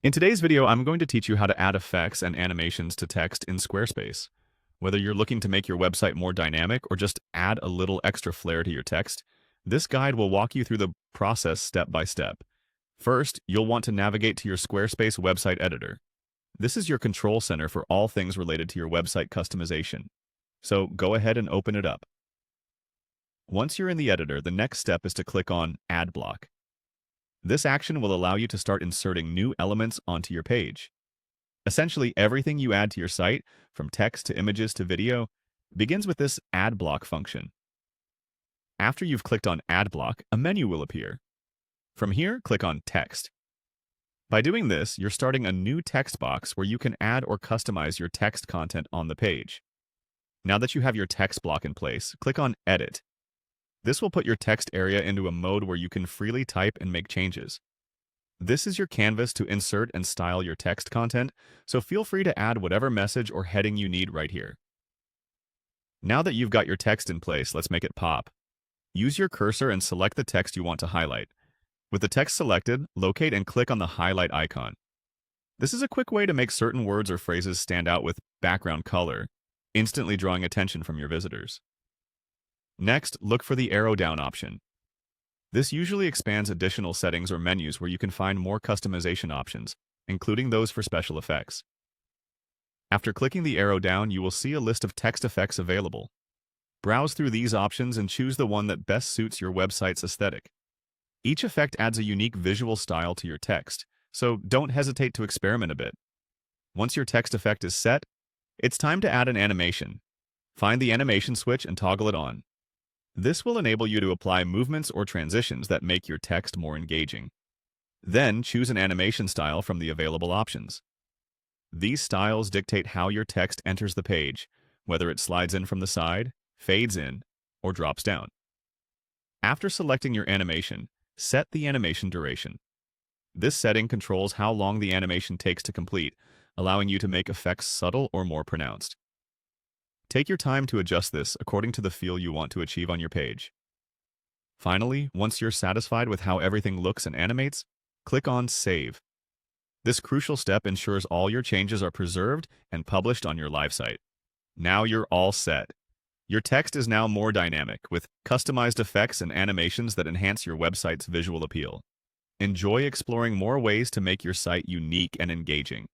In today's video, I'm going to teach you how to add effects and animations to text in Squarespace. Whether you're looking to make your website more dynamic or just add a little extra flair to your text, this guide will walk you through the process step by step. First, you'll want to navigate to your Squarespace website editor. This is your control center for all things related to your website customization. So go ahead and open it up. Once you're in the editor, the next step is to click on Add Block. This action will allow you to start inserting new elements onto your page. Essentially, everything you add to your site, from text to images to video, begins with this Add Block function. After you've clicked on Add Block, a menu will appear. From here, click on Text. By doing this, you're starting a new text box where you can add or customize your text content on the page. Now that you have your text block in place, click on Edit. This will put your text area into a mode where you can freely type and make changes. This is your canvas to insert and style your text content, so feel free to add whatever message or heading you need right here. Now that you've got your text in place, let's make it pop. Use your cursor and select the text you want to highlight. With the text selected, locate and click on the highlight icon. This is a quick way to make certain words or phrases stand out with background color, instantly drawing attention from your visitors. Next, look for the arrow down option. This usually expands additional settings or menus where you can find more customization options, including those for special effects. After clicking the arrow down, you will see a list of text effects available. Browse through these options and choose the one that best suits your website's aesthetic. Each effect adds a unique visual style to your text, so don't hesitate to experiment a bit. Once your text effect is set, it's time to add an animation. Find the animation switch and toggle it on. This will enable you to apply movements or transitions that make your text more engaging. Then choose an animation style from the available options. These styles dictate how your text enters the page, whether it slides in from the side, fades in, or drops down. After selecting your animation, set the animation duration. This setting controls how long the animation takes to complete, allowing you to make effects subtle or more pronounced. Take your time to adjust this according to the feel you want to achieve on your page. Finally, once you're satisfied with how everything looks and animates, click on Save. This crucial step ensures all your changes are preserved and published on your live site. Now you're all set. Your text is now more dynamic, with customized effects and animations that enhance your website's visual appeal. Enjoy exploring more ways to make your site unique and engaging.